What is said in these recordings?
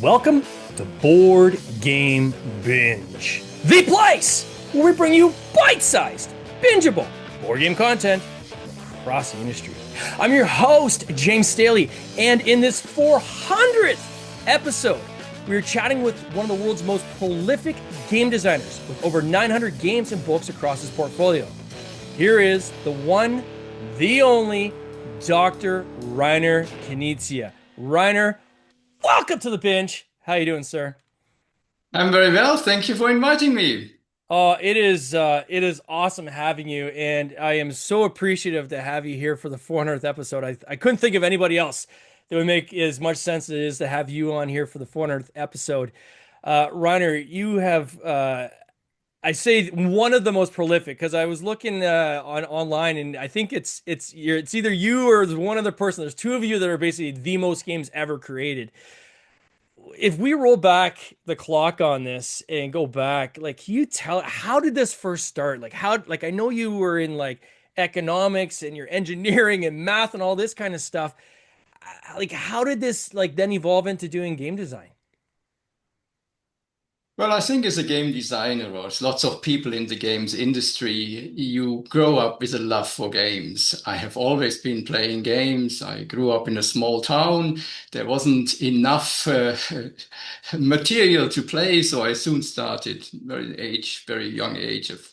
Welcome to Board Game Binge, the place where we bring you bite-sized, bingeable board game content across the industry. I'm your host, James Staley, and in this 400th episode, we are chatting with one of the world's most prolific game designers with over 900 games and books across his portfolio. Here is the one, the only, Dr. Reiner Knizia. Reiner, welcome to the binge. How you doing, sir? I'm very well. Thank you for inviting me. Oh, it is awesome having you, and I am so appreciative to have you here for the 400th episode. I couldn't think of anybody else that would make as much sense as it is to have you on here for the 400th episode. Reiner, you have I say one of the most prolific because I was looking on online, and I think it's either you or there's one other person. There's two of you that are basically the most games ever created. If we roll back the clock on this and go back, like, can you tell how did this first start? Like how, like I know you were in like economics and your engineering and math and all this kind of stuff. Like how did this like then evolve into doing game design? Well, I think as a game designer, or as lots of people in the games industry, you grow up with a love for games. I have always been playing games. I grew up in a small town. There wasn't enough material to play, so I soon started very young age of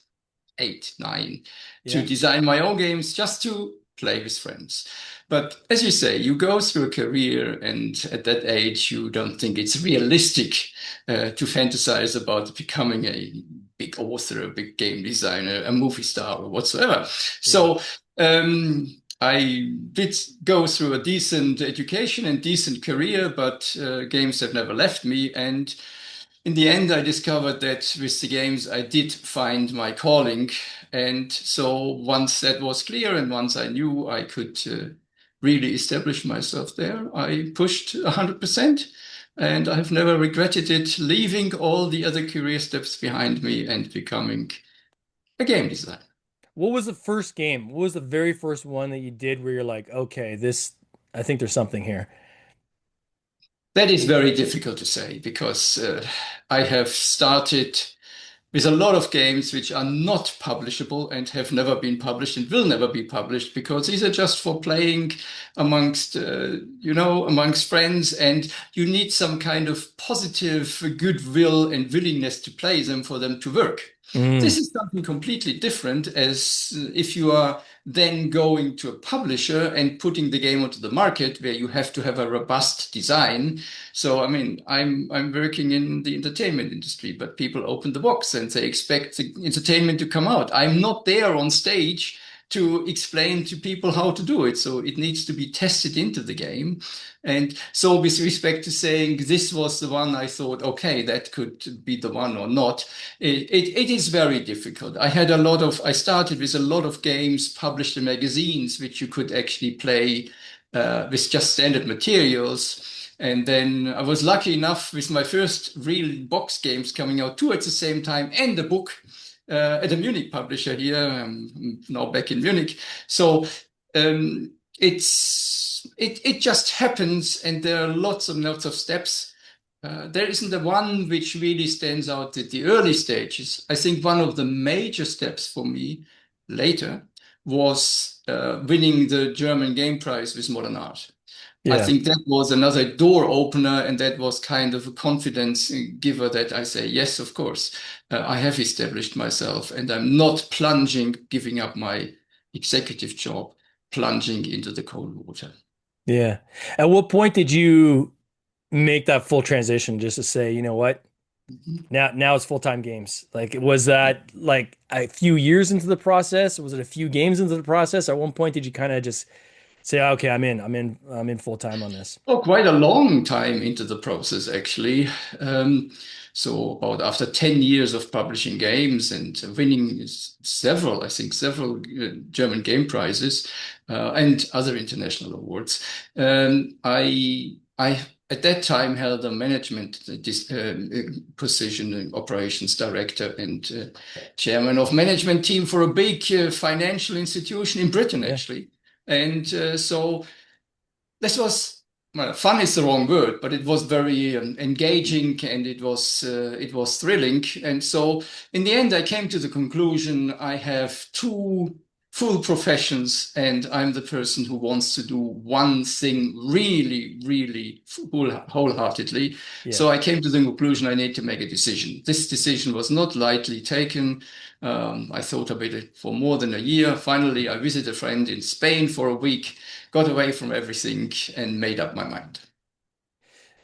8, 9, to Yeah. design my own games just to play with friends. But as you say, you go through a career, and at that age, you don't think it's realistic to fantasize about becoming a big author, a big game designer, a movie star, or whatsoever. Yeah. So I did go through a decent education and decent career, but games have never left me. And in the end, I discovered that with the games, I did find my calling. And so once that was clear and once I knew I could really establish myself there, I pushed 100%. And I've never regretted it, leaving all the other career steps behind me and becoming a game designer. What was the first game? What was the very first one that you did where you're like, okay, this, I think there's something here. That is very difficult to say because I have started with a lot of games which are not publishable and have never been published and will never be published because these are just for playing amongst, amongst friends, and you need some kind of positive goodwill and willingness to play them for them to work. This Mm, is something completely different as if you are then going to a publisher and putting the game onto the market where you have to have a robust design. So, I mean, I'm working in the entertainment industry, but people open the box and they expect the entertainment to come out. I'm not there on stage to explain to people how to do it. So it needs to be tested into the game. And so with respect to saying this was the one, I thought, okay, that could be the one or not. It is very difficult. I started with a lot of games published in magazines, which you could actually play with just standard materials. And then I was lucky enough with my first real box games coming out two at the same time and a book at a Munich publisher here. I'm now back in Munich. So it just happens, and there are lots and lots of steps. There isn't the one which really stands out at the early stages. I think one of the major steps for me later was winning the German Game Prize with Modern Art. I yeah. think that was another door opener, and that was kind of a confidence giver that I say, yes, of course, I have established myself, and I'm not plunging, giving up my executive job, plunging into the cold water. Yeah. At what point did you make that full transition just to say, you know what? Mhm. Now it's full-time games. Like was that like a few years into the process? Was it a few games into the process? At one point did you kind of just say, okay, I'm in full time on this? Oh, quite a long time into the process, actually. Um, so about after 10 years of publishing games and winning several, I think, several German game prizes and other international awards, I at that time held a management position, operations director and chairman of management team for a big financial institution in Britain, Yeah. actually. And so this was well, fun is the wrong word, but it was very engaging and it was thrilling. And so, in the end, I came to the conclusion I have two full professions, and I'm the person who wants to do one thing really, really wholeheartedly. Yeah. So I came to the conclusion I need to make a decision. This decision was not lightly taken. I thought about it for more than a year. Finally, I visited a friend in Spain for a week, got away from everything, and made up my mind.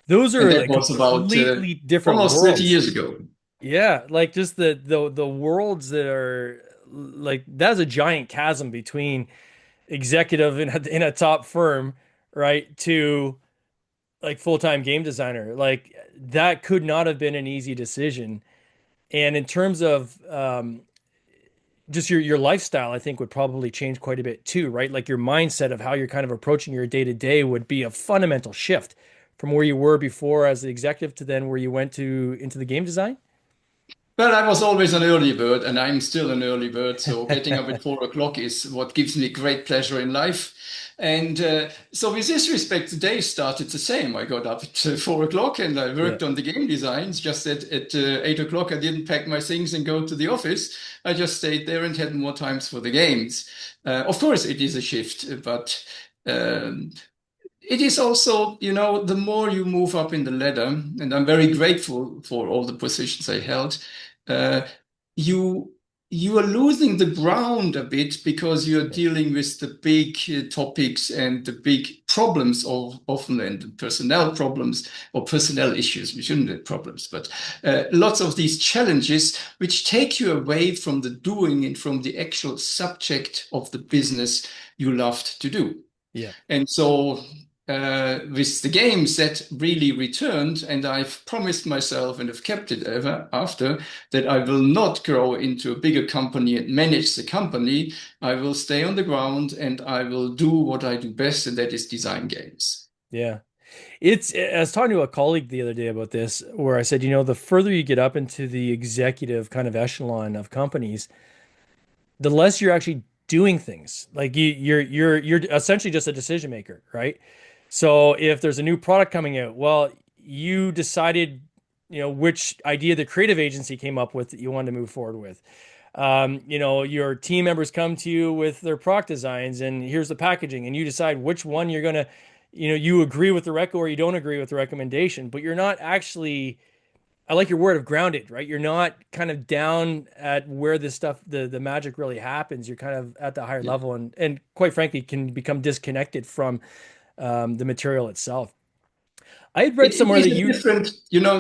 Those And are that like was about completely different almost 30 worlds. years ago. Yeah, like just the worlds that are like that's a giant chasm between executive in a top firm, right, to like full-time game designer. Like that could not have been an easy decision. And in terms of just your lifestyle, I think would probably change quite a bit too, right? Like your mindset of how you're kind of approaching your day to day would be a fundamental shift from where you were before as the executive to then where you went to into the game design. Well, I was always an early bird, and I'm still an early bird. So getting up at 4 o'clock is what gives me great pleasure in life. And so, with this respect, the day started the same. I got up at 4 o'clock and I Yeah, worked on the game designs. Just that at 8 o'clock, I didn't pack my things and go to the office. I just stayed there and had more times for the games. Of course, it is a shift, but um, it is also, the more you move up in the ladder, and I'm very grateful for all the positions I held, uh, you you are losing the ground a bit because you're yeah, dealing with the big topics and the big problems of often and personnel problems or personnel issues. We shouldn't have problems, but lots of these challenges which take you away from the doing and from the actual subject of the business you loved to do. yeah, And so with the games that really returned, and I've promised myself and have kept it ever after that I will not grow into a bigger company and manage the company. I will stay on the ground and I will do what I do best, and that is design games. yeah. I was talking to a colleague the other day about this, where I said, the further you get up into the executive kind of echelon of companies, the less you're actually doing things. Like you're essentially just a decision maker, right? So if there's a new product coming out, well, you decided, which idea the creative agency came up with that you wanted to move forward with. Your team members come to you with their product designs and here's the packaging, and you decide which one you're gonna, you agree with the rec or you don't agree with the recommendation, but you're not actually I like your word of grounded, right? You're not kind of down at where this stuff, the magic really happens. You're kind of at the higher Yeah. level and quite frankly can become disconnected from the material itself. I had read It somewhere is that a you, different,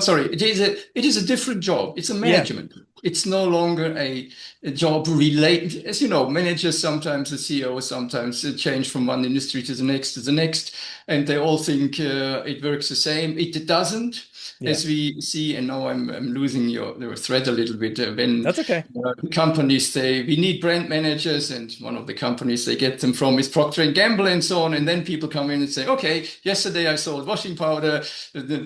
sorry, it is a different job. It's a yeah, management. It's no longer a job related. As you know, managers sometimes, the CEO sometimes change from one industry to the next, and they all think it works the same. It doesn't, yeah, as we see. And now I'm losing your thread a little bit. When that's okay. companies say we need brand managers, and one of the companies they get them from is Procter and Gamble and so on, and then people come in and say, okay, yesterday I sold washing powder.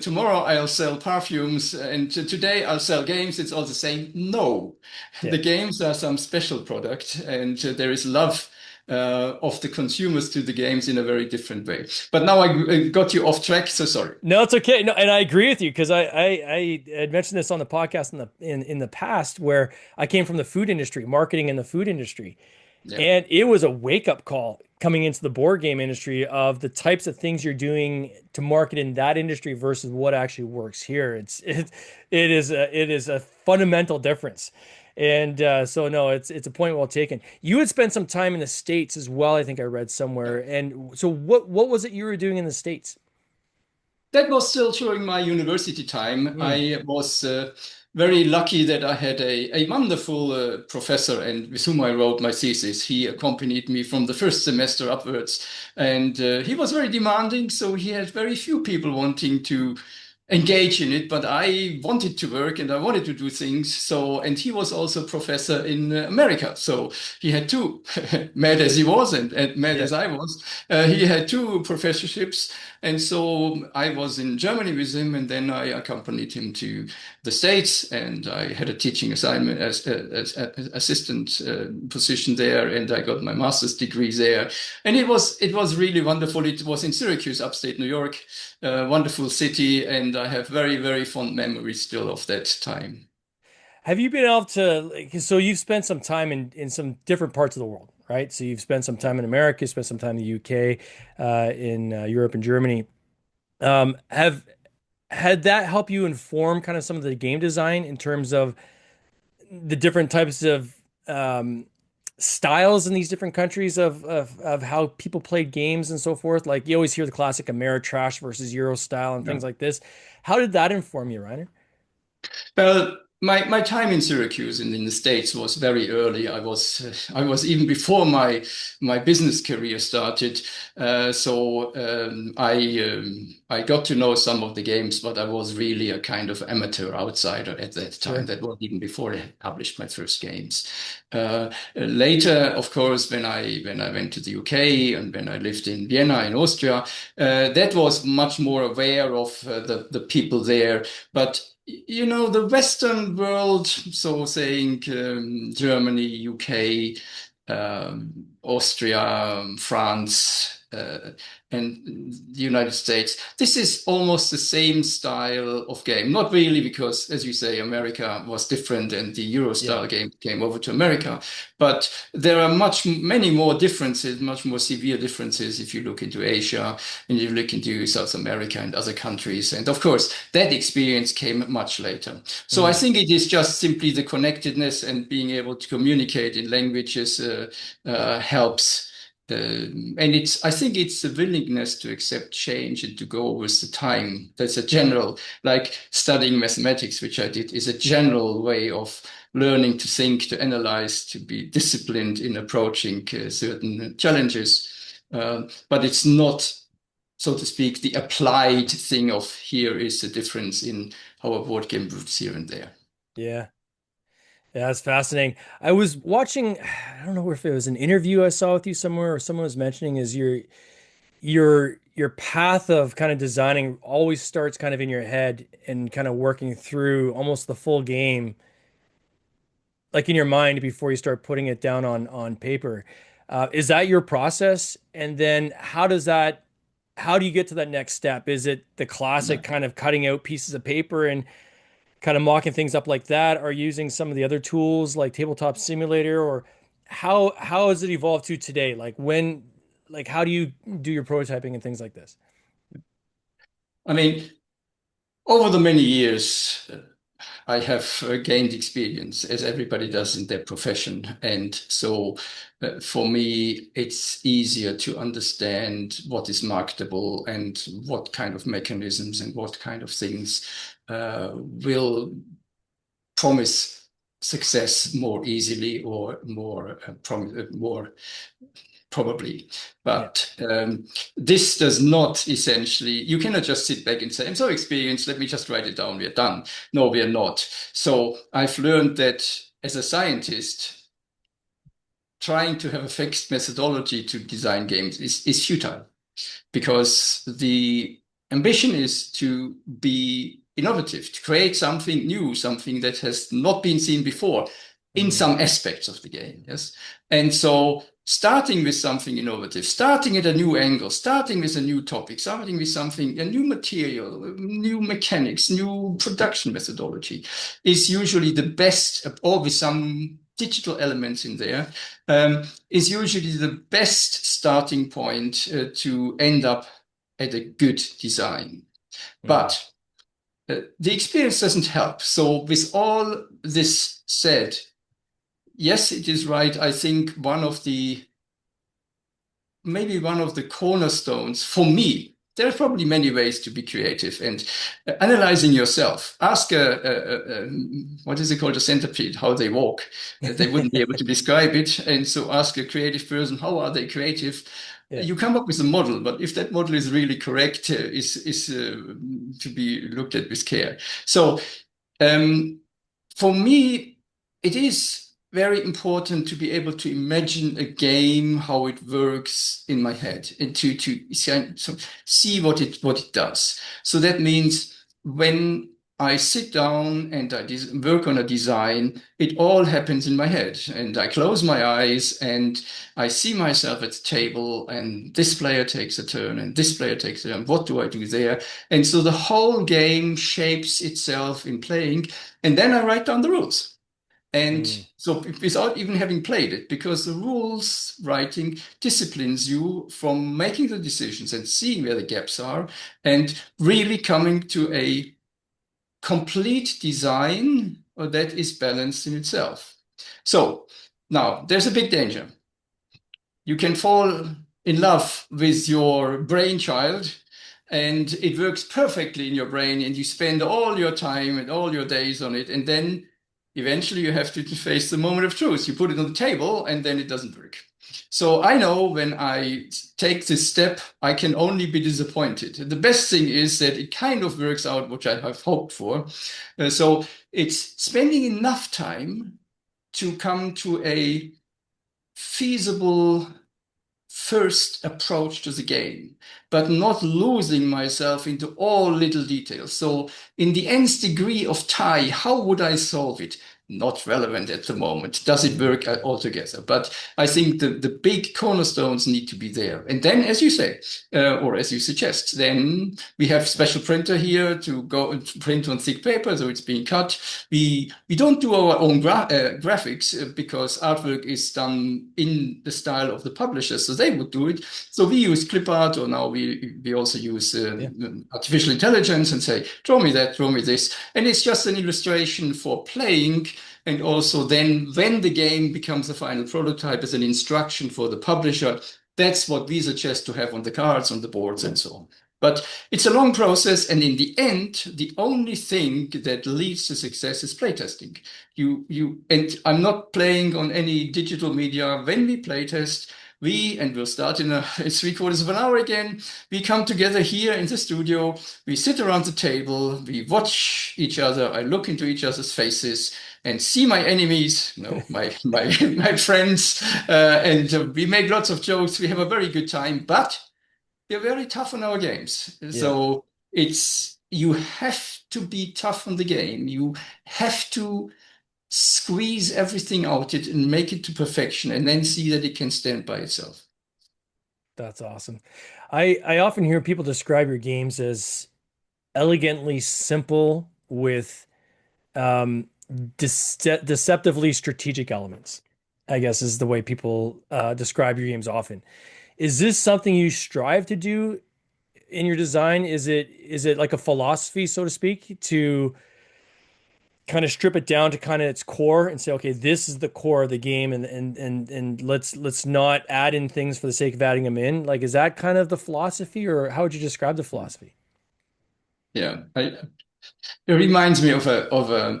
Tomorrow I'll sell perfumes, and today I'll sell games. It's all the same. No, Yeah. the games are some special product, and there is love of the consumers to the games in a very different way. But now I got you off track, so sorry. No, it's okay. No, and I agree with you because I had mentioned this on the podcast in the past where I came from the food industry, marketing in the food industry. Yeah. And it was a wake-up call coming into the board game industry of the types of things you're doing to market in that industry versus what actually works here. It is a fundamental difference. And so no, it's a point well taken. You had spent some time in the States as well, I think I read Yeah. somewhere. And so what was it you were doing in the States? That was still during my university time. Hmm. I was very lucky that I had a wonderful professor and with whom I wrote my thesis. He accompanied me from the first semester upwards, and he was very demanding. So he had very few people wanting to engage in it, but I wanted to work and I wanted to do things. So, and he was also a professor in America. So he had two, mad as he was and mad Yeah. as I was, he had two professorships. And so I was in Germany with him, and then I accompanied him to the States, and I had a teaching assignment as assistant position there, and I got my master's degree there. And it was really wonderful. It was in Syracuse, upstate New York, wonderful city, and I have very, very fond memories still of that time. Have you been able to, like, so you've spent some time in some different parts of the world, right? So you've spent some time in America, spent some time in the UK, in Europe and Germany. Have had that help you inform kind of some of the game design in terms of the different types of styles in these different countries of how people played games and so forth? Like you always hear the classic Ameritrash versus Euro style and Yeah. things like this. How did that inform you, Reiner? Well, my time in Syracuse and in the States was very early. I was even before my business career started. So I got to know some of the games, but I was really a kind of amateur outsider at that time. Sure. That was even before I had published my first games. Later, of course, when I went to the UK and when I lived in Vienna in Austria, that was much more aware of the people there. But the Western world, so saying Germany, UK, Austria, France, and the United States, this is almost the same style of game. Not really, because, as you say, America was different and the Euro Yeah. style game came over to America. But there are many more differences, much more severe differences if you look into Asia and you look into South America and other countries. And of course, that experience came much later. So I Mm. think it is just simply the connectedness and being able to communicate in languages helps. And I think it's the willingness to accept change and to go with the time. That's a general, like studying mathematics, which I did, is a general way of learning to think, to analyze, to be disciplined in approaching certain challenges. But it's not, so to speak, the applied thing of here is the difference in how a board game moves here and there. Yeah. Yeah, that's fascinating. I was watching, I don't know if it was an interview I saw with you somewhere or someone was mentioning is your path of kind of designing always starts kind of in your head and kind of working through almost the full game, like in your mind before you start putting it down on paper. Is that your process? And then how do you get to that next step? Is it the classic kind of cutting out pieces of paper and kind of mocking things up like that, or using some of the other tools like Tabletop Simulator, or how has it evolved to today? Like how do you do your prototyping and things like this? I mean, over the many years, I have gained experience, as everybody does in their profession. And so for me, it's easier to understand what is marketable and what kind of mechanisms and what kind of things will promise success more easily or more probably. Yeah. But this does not essentially, you cannot just sit back and say, I'm so experienced, let me just write it down, we're done. No, we're not. So I've learned that as a scientist, trying to have a fixed methodology to design games is futile, because the ambition is to be innovative, to create something new, something that has not been seen before in Mm, some aspects of the game. Yes. And so starting with something innovative, starting at a new angle, starting with a new topic, starting with something, a new material, new mechanics, new production methodology is usually the best, or with some digital elements in there, is usually the best starting point to end up at a good design. mm, But the experience doesn't help. So, with all this said, yes, it is right. I think maybe one of the cornerstones for me. There are probably many ways to be creative and analyzing yourself. Ask what is it called, a centipede, how they walk. They wouldn't be able to describe it. And so ask a creative person, how are they creative? Yeah. you come up with a model, but if that model is really correct, is to be looked at with care. So um, for me, it is very important to be able to imagine a game, how it works in my head, and to see what it does. So that means when I sit down and I work on a design, it all happens in my head, and I close my eyes and I see myself at the table, and this player takes a turn, and this player takes a turn. What do I do there? And so the whole game shapes itself in playing, and then I write down the rules. And Mm. so without even having played it, because the rules writing disciplines you from making the decisions and seeing where the gaps are and really coming to a complete design that is balanced in itself. So now there's a big danger. You can fall in love with your brainchild and it works perfectly in your brain and you spend all your time and all your days on it, and then eventually you have to face the moment of truth. You put it on the table and then it doesn't work. So I know when I take this step, I can only be disappointed. The best thing is that it kind of works out, which I have hoped for. So it's spending enough time to come to a feasible first approach to the game, but not losing myself into all little details. So, in the nth degree of tie, how would I solve it? Not relevant at the moment. Does it Mm. work altogether? But I think the big cornerstones need to be there. And then, as you say, or as you suggest, then we have special printer here to go and print on thick paper, so it's being cut. We don't do our own graphics because artwork is done in the style of the publisher, so they would do it. So we use clip art, or now we also use Yeah. artificial intelligence and say, draw me that, draw me this, and it's just an illustration for playing. And also then when the game becomes a final prototype as an instruction for the publisher, that's what we suggest to have on the cards, on the boards, and so on. But it's a long process, and in the end, the only thing that leads to success is playtesting. And I'm not playing on any digital media. When we playtest, and we'll start in 3/4 of an hour again. We come together here in the studio. We sit around the table. We watch each other. I look into each other's faces and see my enemies, no, my friends, and we make lots of jokes. We have a very good time, but we're very tough on our games. Yeah. So you have to be tough on the game. You have to squeeze everything out it and make it to perfection and then see that it can stand by itself. That's awesome. I often hear people describe your games as elegantly simple with um, deceptively strategic elements, I guess is the way people describe your games often. Is this something you strive to do in your design? Is it like a philosophy, so to speak, to kind of strip it down to kind of its core and say, okay, this is the core of the game, and let's not add in things for the sake of adding them in. Like, is that kind of the philosophy, or how would you describe the philosophy? Yeah, it reminds me of a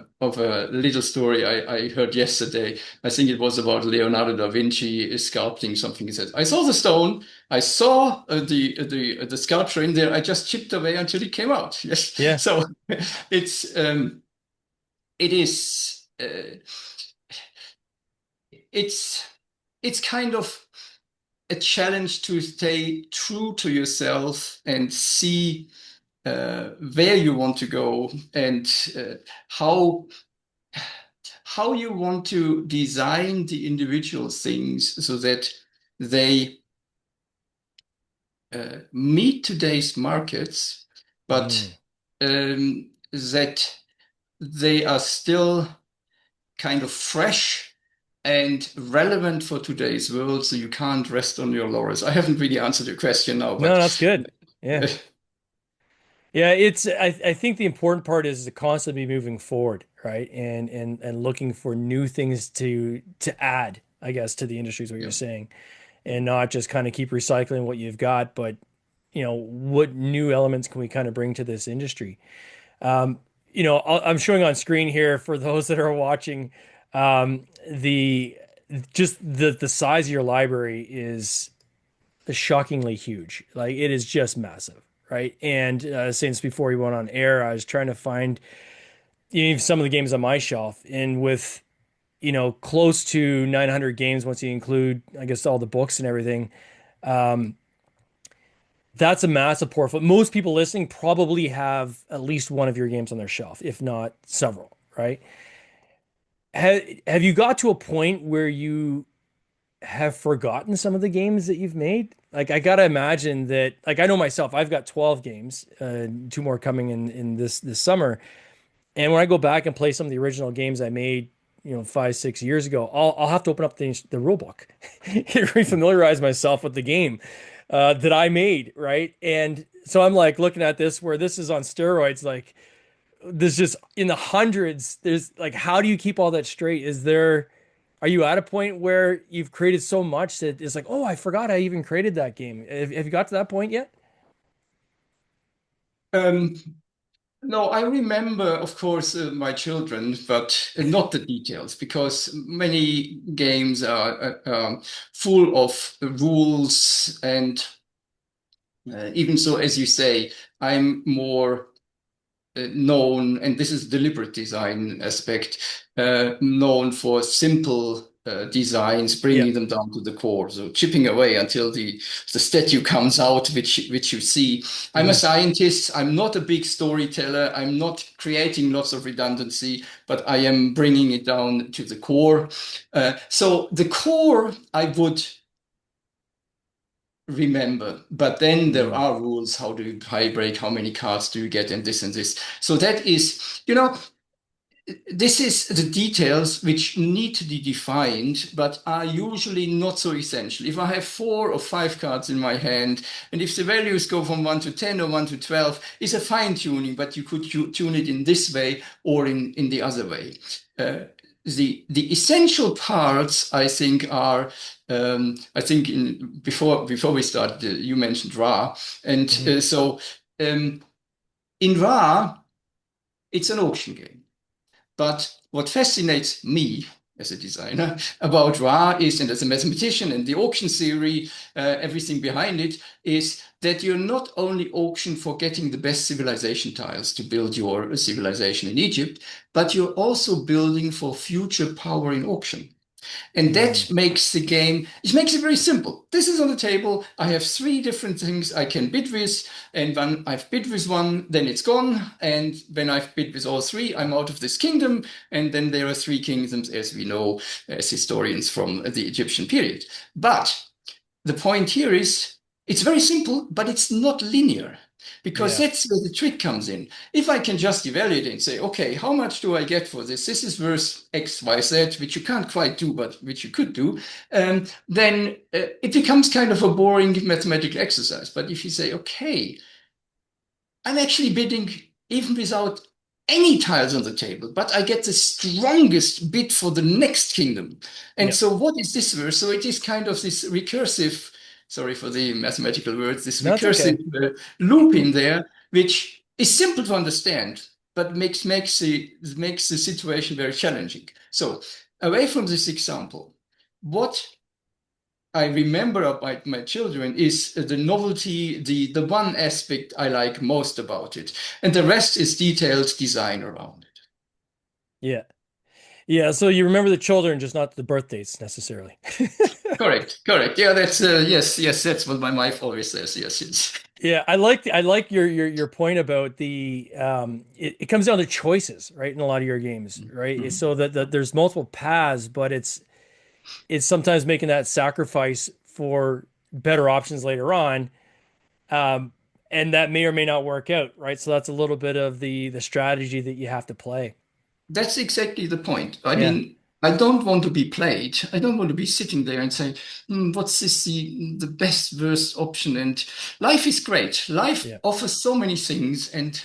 little story I heard yesterday. I think it was about Leonardo da Vinci sculpting something. He said, "I saw the stone, I saw the sculpture in there. I just chipped away until it came out." Yes, Yeah. so it's it is it's it's kind of a challenge to stay true to yourself and see where you want to go and how how you want to design the individual things so that they meet today's markets, but Mm. that they are still kind of fresh and relevant for today's world. So you can't rest on your laurels. I haven't really answered your question now, No, but that's good. Yeah. Yeah, I think the important part is to constantly be moving forward, right? And looking for new things to add, I guess, to the industry is what you're yeah. saying. And not just kind of keep recycling what you've got, but what new elements can we kind of bring to this industry? Um, I'm showing on screen here for those that are watching, the just the size of your library is shockingly huge. Like it is just massive, right? And since before we went on air, I was trying to find some of the games on my shelf, and with close to 900 games once you include, I guess, all the books and everything. Um, that's a massive portfolio. Most people listening probably have at least one of your games on their shelf, if not several, right? Have you got to a point where you have forgotten some of the games that you've made? Like I gotta imagine that, like I know myself, I've got 12 games, two more coming in this summer. And when I go back and play some of the original games I made, 5, 6 years ago, I'll have to open up the rule book and refamiliarize myself with the game that I made, right? And so I'm like looking at this where this is on steroids, like there's just in the hundreds. There's like, how do you keep all that straight? Are you at a point where you've created so much that it's like, oh, I forgot I even created that game? Have you got to that point yet? Um, no, I remember, of course, my children, but not the details because many games are full of rules. And even so, as you say, I'm more known, and this is deliberate design aspect, known for simple designs, Yeah. bringing them down to the core. So chipping away until the statue comes out, which you see. I'm a Hmm. scientist. I'm not a big storyteller. I'm not creating lots of redundancy, but I am bringing it down to the core. So the core, I would remember. But then there Hmm. are rules. How do you tie break? How many cards do you get? And this and this. So that is, this is the details which need to be defined, but are usually not so essential. If I have 4 or 5 cards in my hand, and if the values go from 1 to 10 or 1 to 12, it's a fine tuning, but you could tune it in this way or in the other way. The essential parts, I think, are I think before we started, you mentioned Ra, and Hmm. so in Ra, it's an auction game. But what fascinates me as a designer about Ra is, and as a mathematician and the auction theory, everything behind it, is that you're not only auction for getting the best civilization tiles to build your civilization in Egypt, but you're also building for future power in auction. And Hmm. that makes the game, it makes it very simple. This is on the table. I have 3 different things I can bid with. And when I've bid with one, then it's gone. And when I've bid with all 3, I'm out of this kingdom. And then there are 3 kingdoms, as we know, as historians from the Egyptian period. But the point here is it's very simple, but it's not linear because Yeah. that's where the trick comes in. If I can just evaluate it and say, okay, how much do I get for this? This is worth X, Y, Z, which you can't quite do, but which you could do, then it becomes kind of a boring mathematical exercise. But if you say, okay, I'm actually bidding even without any tiles on the table, but I get the strongest bid for the next kingdom. And Yeah. so, what is this verse? So, it is kind of this recursive, sorry for the mathematical words, this No, it's recursive okay. loop in there, which is simple to understand, but makes the situation very challenging. So, away from this example, what I remember about my children is the novelty, the one aspect I like most about it. And the rest is detailed design around it. Yeah. Yeah. So you remember the children, just not the birthdays necessarily. Correct, correct. Yeah, that's yes, yes, that's what my wife always says. Yes, yes. Yeah, I like your point about it comes down to choices, right? In a lot of your games, right? Mhm. So that there's multiple paths, but it's sometimes making that sacrifice for better options later on. Um, and that may or may not work out, right? So that's a little bit of the strategy that you have to play. That's exactly the point. I Yeah. mean, I don't want to be played. I don't want to be sitting there and say, what's this the best worst option? And life is great. Life Yeah. offers so many things, and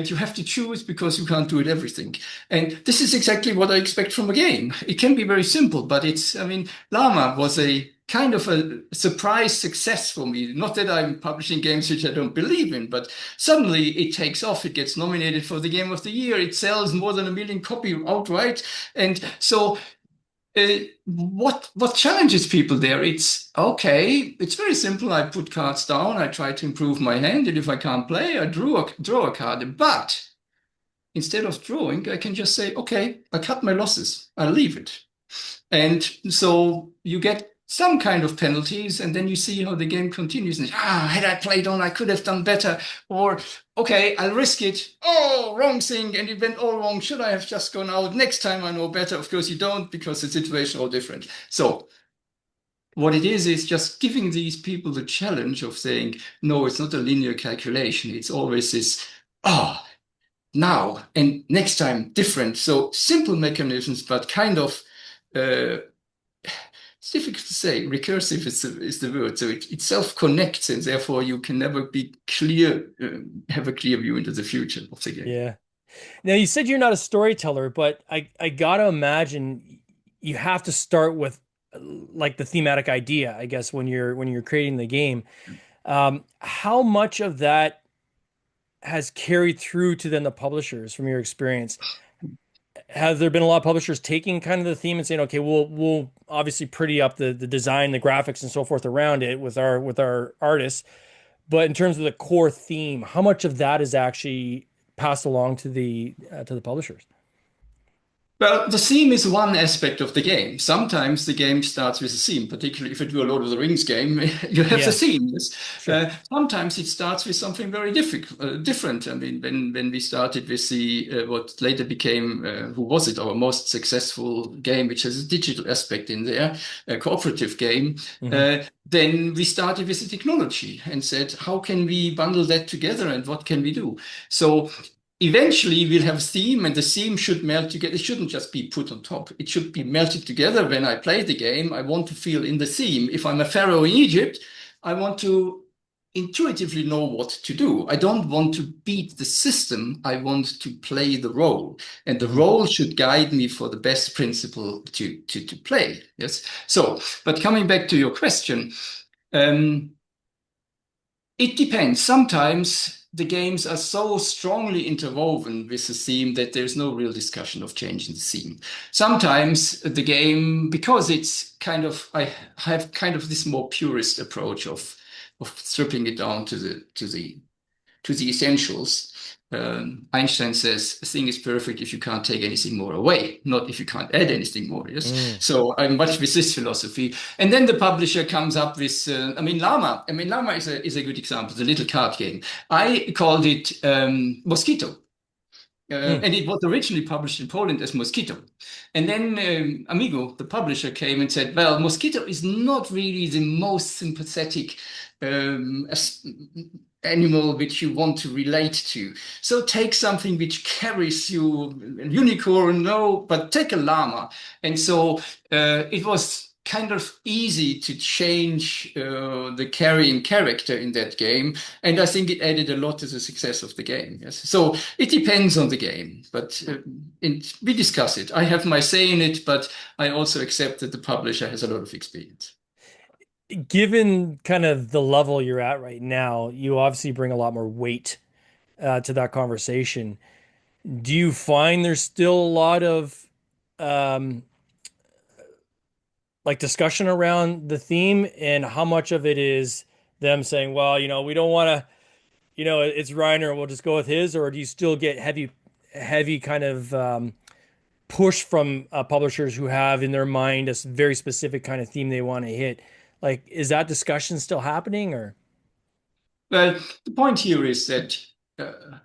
you have to choose because you can't do it everything. And this is exactly what I expect from a game. It can be very simple, but it's, I mean, Llama was a kind of a surprise success for me. Not that I'm publishing games which I don't believe in, but suddenly it takes off. It gets nominated for the Game of the Year. It sells more than 1 million copies outright. And so What challenges people there? It's okay. It's very simple. I put cards down. I try to improve my hand, and if I can't play, I draw a card. But instead of drawing, I can just say, okay, I cut my losses. I leave it. And so you get some kind of penalties, and then you see how the game continues. And had I played on, I could have done better. Or, okay, I'll risk it. Oh, wrong thing, and it went all wrong. Should I have just gone out? Next time I know better. Of course, you don't because the situation is all different. So, what it is just giving these people the challenge of saying, no, it's not a linear calculation. It's always this, ah, now and next time different. So simple mechanisms, but kind of it's difficult to say. Recursive is the word. So it self-connects, and therefore you can never be clear, have a clear view into the future of the game. Yeah. Now you said you're not a storyteller, but I gotta imagine you have to start with like the thematic idea, I guess, when you're creating the game. How much of that has carried through to then the publishers from your experience? Has there been a lot of publishers taking kind of the theme and saying, okay, we'll obviously pretty up the design, the graphics, and so forth around it with our artists, but in terms of the core theme, how much of that is actually passed along to the publishers? Well, the theme is one aspect of the game. Sometimes the game starts with a theme, particularly if you do a Lord of the Rings game, you have the Yeah, theme. Yes. sure. Sometimes it starts with something very different. I mean, when we started with the what later became, who was it, our most successful game, which has a digital aspect in there, a cooperative game. Hmm. Then we started with the technology and said, how can we bundle that together and what can we do? So eventually we'll have a theme, and the theme should melt together. It shouldn't just be put on top. It should be melted together. When I play the game, I want to feel in the theme. If I'm a pharaoh in Egypt, I want to intuitively know what to do. I don't want to beat the system. I want to play the role. And the Hmm. role should guide me for the best principle to play. Yes. So, but coming back to your question, um, it depends. Sometimes the games are so strongly interwoven with the theme that there's no real discussion of changing the theme. Sometimes the game, because it's kind of, I have kind of this more purist approach of stripping it down to the essentials. Einstein says a thing is perfect if you can't take anything more away, not if you can't add anything more. Yes. Mm. So I'm much with this philosophy. And then the publisher comes up with, Llama. I mean, Llama is a good example, the little card game. I called it Mosquito. Mm. And it was originally published in Poland as Mosquito. And then Amigo, the publisher, came and said, well, Mosquito is not really the most sympathetic animal which you want to relate to. So take something which carries you, a unicorn, no, but take a llama. And so it was kind of easy to change the carrying character in that game. And I think it added a lot to the success of the game. Yes. So it depends on the game, but we discuss it. I have my say in it, but I also accept that the publisher has a lot of experience. Given kind of the level you're at right now, you obviously bring a lot more weight to that conversation. Do you find there's still a lot of um, like discussion around the theme, and how much of it is them saying, well, we don't want to, it's Reiner, we'll just go with his, or do you still get heavy kind of push from publishers who have in their mind a very specific kind of theme they want to hit? Like, is that discussion still happening, or? Well, the point here is that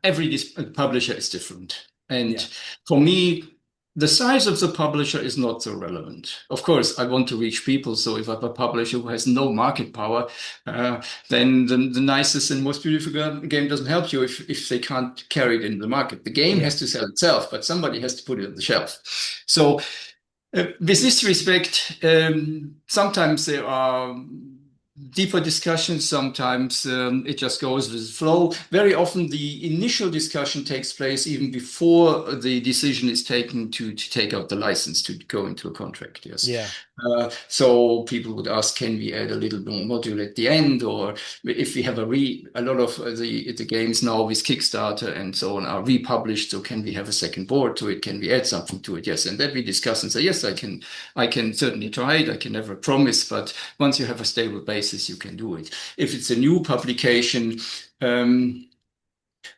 every publisher is different. Yeah. And for me, the size of the publisher is not so relevant. Of course, I want to reach people. So if I have a publisher who has no market power, then the nicest and most beautiful game doesn't help you if they can't carry it in the market. The game Yeah. has to sell itself, but somebody has to put it on the shelf. So with this respect, sometimes there are deeper discussions. Sometimes it just goes with the flow. Very often, the initial discussion takes place even before the decision is taken to take out the license to go into a contract. Yes. Yeah. So people would ask, can we add a little more module at the end, or if we have a lot of the games now with Kickstarter and so on are republished, so can we have a second board to it? Can we add something to it? Yes, and then we discuss and say, yes, I can certainly try it. I can never promise, but once you have a stable basis, you can do it. If it's a new publication, um,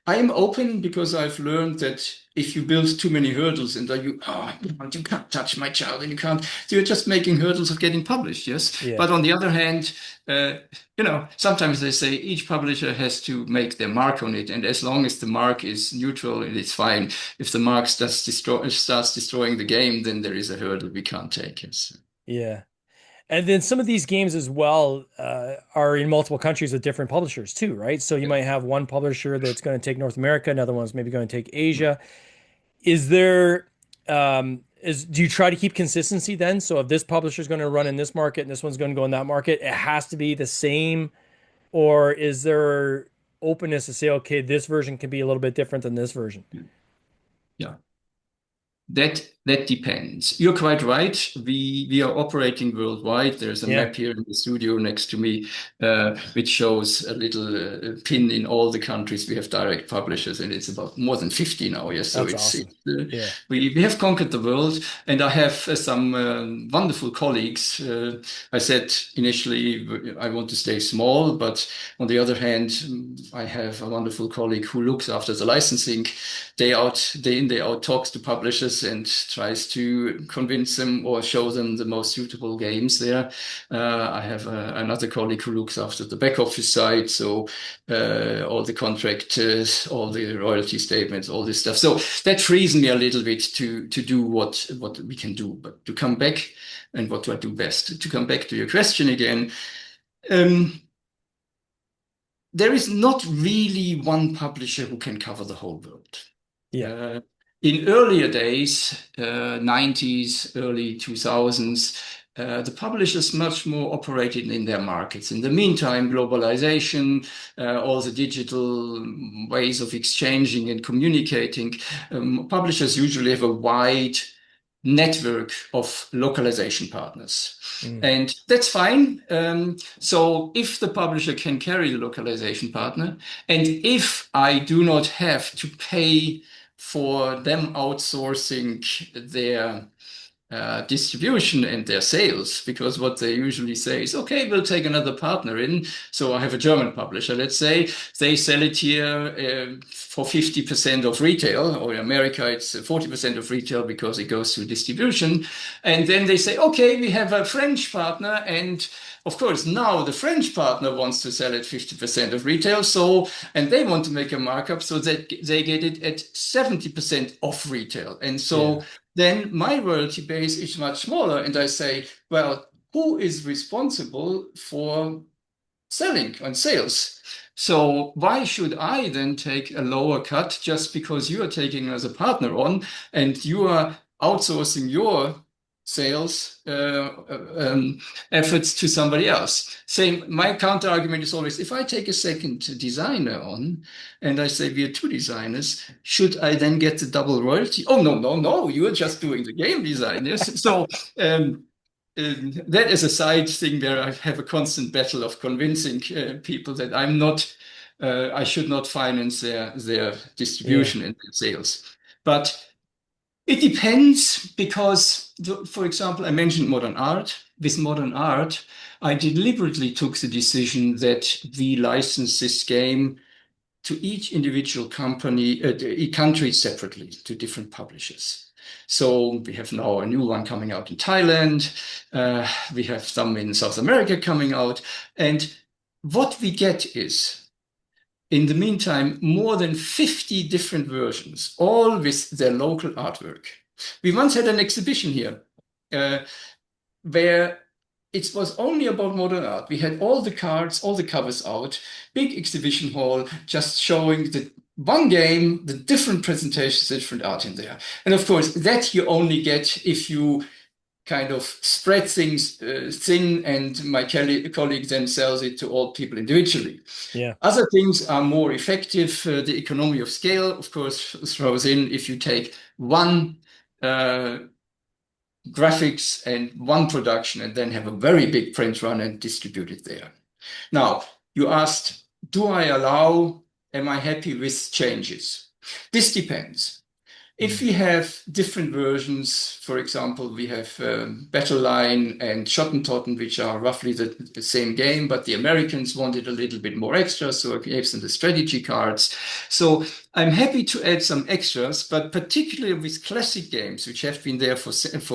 I am open because I've learned that if you build too many hurdles and you can't touch my child and you can't, so you're just making hurdles of getting published, yes. Yeah. But on the other hand, uh, sometimes they say each publisher has to make their mark on it, and as long as the mark is neutral, it's fine. If the mark starts destroying the game, then there is a hurdle we can't take. Yes. Yeah. And then some of these games as well are in multiple countries with different publishers too, right? So you might have one publisher that's going to take North America, another one's maybe going to take Asia. Is there do you try to keep consistency then? So if this publisher is going to run in this market and this one's going to go in that market, it has to be the same, or is there openness to say, okay, this version can be a little bit different than this version? Yeah. That depends. You're quite right. We are operating worldwide. There's a Yeah, map here in the studio next to me, which shows a little pin in all the countries we have direct publishers, and it's about more than 50 now. Yes, so that's awesome. Yeah, we have conquered the world, and I have some wonderful colleagues. I said initially I want to stay small, but on the other hand, I have a wonderful colleague who looks after the licensing day out, day in, day out, talks to publishers and tries to convince them or show them the most suitable games there. I have another colleague who looks after the back office side, so all the contracts, all the royalty statements, all this stuff. So that frees me a little bit to do what we can do. But to come back, and what do I do best? To come back to your question again. Um, there is not really one publisher who can cover the whole world. yeah, In earlier days, 90s, early 2000s, the publishers much more operated in their markets. In the meantime, globalization, all the digital ways of exchanging and communicating, publishers usually have a wide network of localization partners. mm, And that's fine. So if the publisher can carry the localization partner, and if I do not have to pay for them outsourcing their distribution and their sales, because what they usually say is, okay, we'll take another partner in. So I have a German publisher, let's say, they sell it here for 50% of retail, or in America, it's 40% of retail because it goes through distribution. And then they say, okay, we have a French partner. And of course, now the French partner wants to sell at 50% of retail. So, and they want to make a markup so that they get it at 70% off retail. And yeah, so then my royalty base is much smaller. And I say, well, who is responsible for selling and sales? So why should I then take a lower cut just because you are taking as a partner on and you are outsourcing your sales efforts to somebody else? Same, my counter argument is always, if I take a second designer on and I say we are two designers, should I then get the double royalty? Oh, no, no, no, you are just doing the game design. Yes. So that is a side thing where I have a constant battle of convincing people that I should not finance their yeah, distribution and their sales. But it depends because, for example, I mentioned modern art. With modern art, I deliberately took the decision that we license this game to each individual company, country separately to different publishers. So we have now a new one coming out in Thailand. We have some in South America coming out. And what we get is, in the meantime, more than 50 different versions, all with their local artwork. We once had an exhibition here uh, where it was only about modern art. We had all the cards, all the covers out, big exhibition hall, just showing the one game, the different presentations, the different art in there. And of course, that you only get if you kind of spread things thin, and my colleague then sells it to all people individually. Yeah. Other things are more effective. The economy of scale, of course, throws in. If you take one uh, graphics and one production and then have a very big print run and distribute it there. Now, you asked, do I allow, am I happy with changes? This depends. If Mm. we have different versions, for example, we have Battle Line and Schottentotten, which are roughly the same game, but the Americans wanted a little bit more extra, so I gave them the strategy cards. So I'm happy to add some extras, but particularly with classic games, which have been there for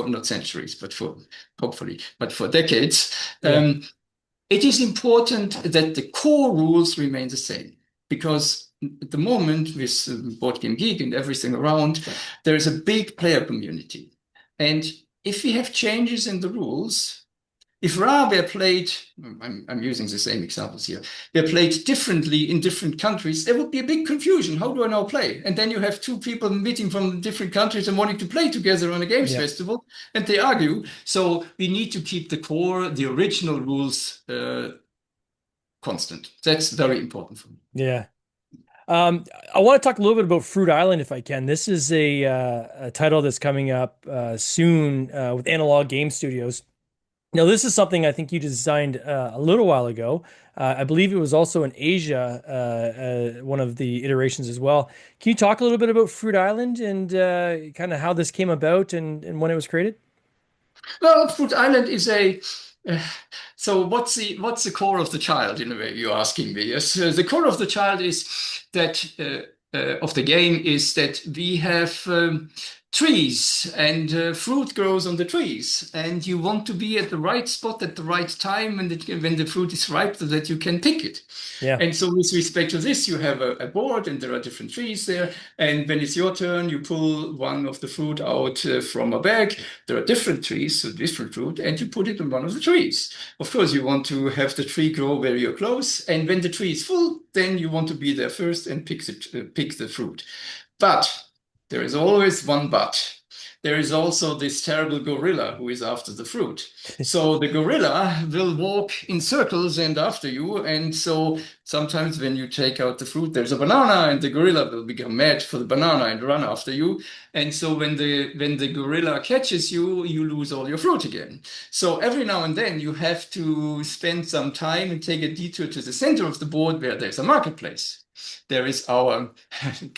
not centuries, but for hopefully, but for decades, Yeah. it is important that the core rules remain the same, because at the moment with Board Game Geek and everything around, there is a big player community. And if we have changes in the rules, if Ra were played, I'm using the same examples here, were played differently in different countries, there would be a big confusion. How do I now play? And then you have two people meeting from different countries and wanting to play together on a games Yeah. festival, and they argue. So we need to keep the core, the original rules constant. That's very important for me. Yeah. I want to talk a little bit about Fruit Island if I can. This is a title that's coming up soon with Analog Game Studios. Now, this is something I think you designed a little while ago. I believe it was also in Asia, one of the iterations as well. Can you talk a little bit about Fruit Island and kind of how this came about and when it was created? Well, Fruit Island is a. Uh, so what's the core of the child in a way you're asking me? Yes, the core of the child is that of the game is that we have trees and fruit grows on the trees, and you want to be at the right spot at the right time when the fruit is ripe so that you can pick it. Yeah. And so with respect to this, you have a board and there are different trees there. And when it's your turn, you pull one of the fruit out from a bag. There are different trees, so different fruit, and you put it on one of the trees. Of course, you want to have the tree grow where you're close. And when the tree is full, then you want to be there first and pick the fruit. But there is always one but. There is also this terrible gorilla who is after the fruit. So the gorilla will walk in circles and after you. And so sometimes when you take out the fruit, there's a banana, and the gorilla will become mad for the banana and run after you. And so when the gorilla catches you, you lose all your fruit again. So every now and then you have to spend some time and take a detour to the center of the board where there's a marketplace. There is our,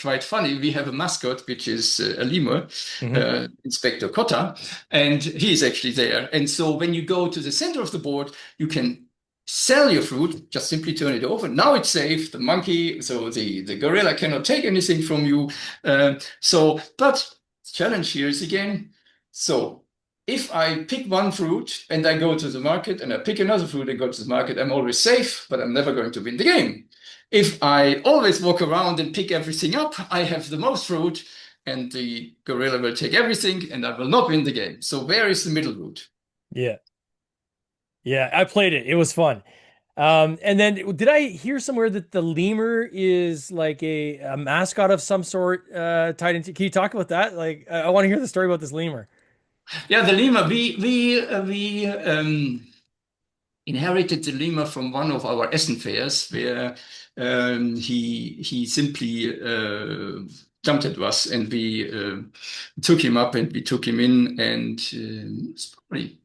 quite funny, we have a mascot, which is a lemur, Hmm. Inspector Cotta, and he is actually there. And so when you go to the center of the board, you can sell your fruit, just simply turn it over. Now it's safe. The monkey, so the gorilla cannot take anything from you. But the challenge here is again, so if I pick one fruit and I go to the market and I pick another fruit and go to the market, I'm always safe, but I'm never going to win the game. If I always walk around and pick everything up, I have the most fruit, and the gorilla will take everything, and I will not win the game. So where is the middle route? Yeah. Yeah. I played it. It was fun. And then did I hear somewhere that the lemur is like a mascot of some sort tied into? Can you talk about that? Like, I want to hear the story about this lemur. Yeah, the lemur. We inherited the lemur from one of our Essen fairs, where he simply jumped at us, and we took him up and we took him in, and it's probably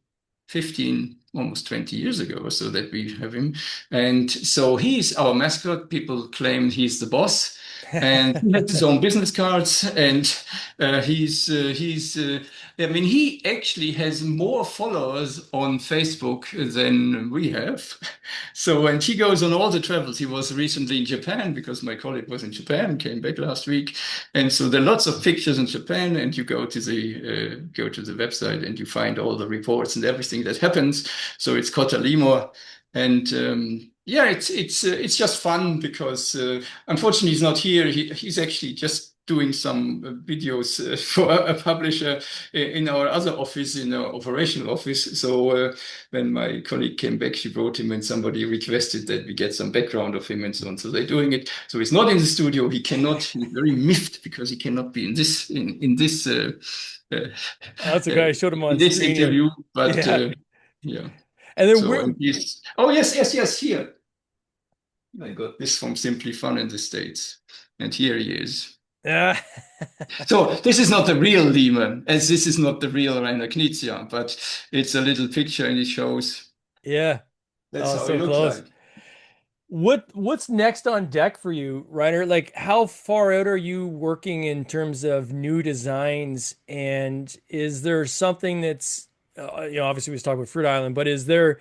15, almost 20 years ago or so that we have him. And so he's our mascot. People claim he's the boss. And he has his own business cards, and I mean, he actually has more followers on Facebook than we have. So, and he goes on all the travels. He was recently in Japan because my colleague was in Japan and came back last week. And so there are lots of pictures in Japan, and you go to the website and you find all the reports and everything that happens. So it's Kota Lemur, and yeah, it's just fun because unfortunately he's not here. He's actually just doing some videos for a publisher in our other office, in our operational office. So when my colleague came back, she wrote him and somebody requested that we get some background of him and so on. So they're doing it. So he's not in the studio. He cannot. He's very miffed because he cannot be in this uh, That's okay. I showed him in on this screen here. interview. But Yeah. yeah. And then So and he's oh yes here. I got this from Simply Fun in the States. And here he is. yeah. So this is not the real demon, as this is not the real Reiner Knizia, but it's a little picture and it shows Yeah. that's Oh, how it so looks close. like. What's next on deck for you, Reiner? Like, how far out are you working in terms of new designs? And is there something that's, obviously we was talking about Fruit Island, but is there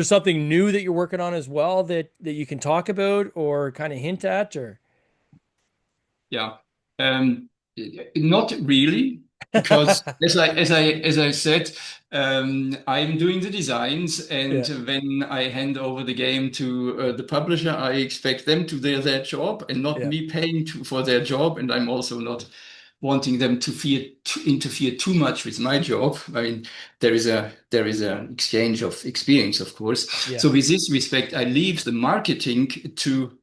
something new that you're working on as well that you can talk about or kind of hint at, or? Yeah. Um, Not really, because as I said, I'm doing the designs, and Yeah, when I hand over the game to the publisher, I expect them to do their job and not yeah, me paying for their job. And I'm also not wanting them to interfere too much with my job. I mean, there is an exchange of experience, of course. yeah. So with this respect, I leave the marketing to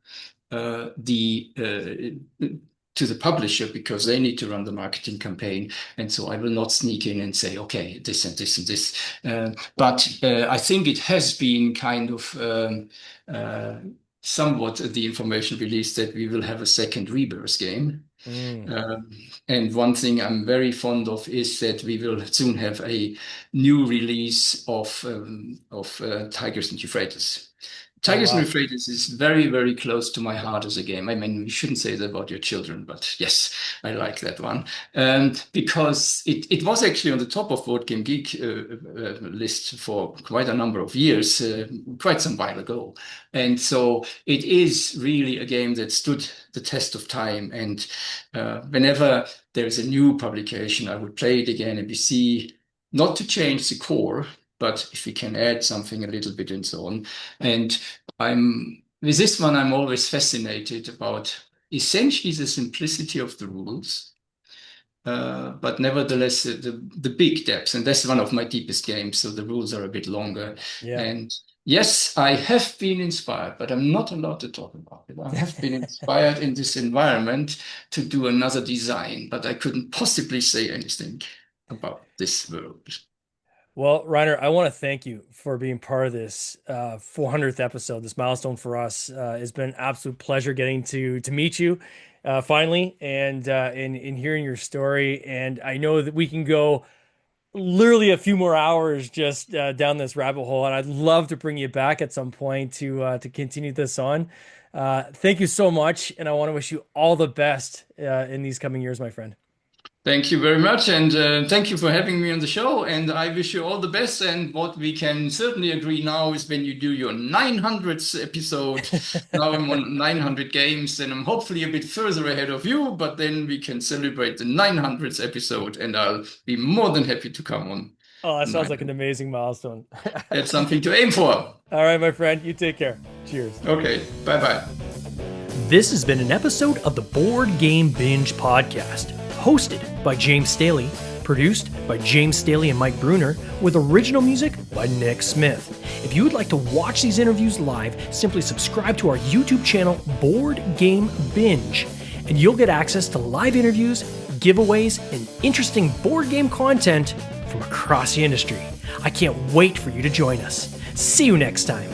the publisher because they need to run the marketing campaign, and so I will not sneak in and say, okay, this and this and this. But I think it has been kind of uh, somewhat the information released that we will have a second Rebirth game. Mm. And one thing I'm very fond of is that we will soon have a new release of Tigers and Euphrates. Oh, Tigers and wow. Euphrates is very, very close to my heart as a game. I mean, you shouldn't say that about your children, but yes, I like that one. Because it was actually on the top of Board Game Geek list for quite a number of years, quite some while ago. And so it is really a game that stood the test of time. And whenever there is a new publication, I would play it again and we see not to change the core, but if we can add something a little bit and so on. And I'm with this one, I'm always fascinated about essentially the simplicity of the rules, but nevertheless the big depths. And that's one of my deepest games, so the rules are a bit longer. Yeah. And yes, I have been inspired, but I'm not allowed to talk about it. I have been inspired in this environment to do another design, but I couldn't possibly say anything about this world. Well, Reiner, I want to thank you for being part of this 400th episode, this milestone for us. It's been an absolute pleasure getting to meet you finally and in hearing your story. And I know that we can go literally a few more hours just down this rabbit hole, and I'd love to bring you back at some point to continue this on. Thank you so much, and I want to wish you all the best in these coming years, my friend. Thank you very much, and thank you for having me on the show. And I wish you all the best. And what we can certainly agree now is when you do your 900th episode, now I'm on 900 games, and I'm hopefully a bit further ahead of you, but then we can celebrate the 900th episode, and I'll be more than happy to come on. Oh, that sounds like an 900. amazing milestone. That's something to aim for. All right, my friend, you take care. Cheers. Okay, bye bye. This has been an episode of the Board Game Binge podcast, hosted by James Staley, produced by James Staley and Mike Bruner, with original music by Nick Smith. If you would like to watch these interviews live, simply subscribe to our YouTube channel, Board Game Binge, and you'll get access to live interviews, giveaways, and interesting board game content from across the industry. I can't wait for you to join us. See you next time.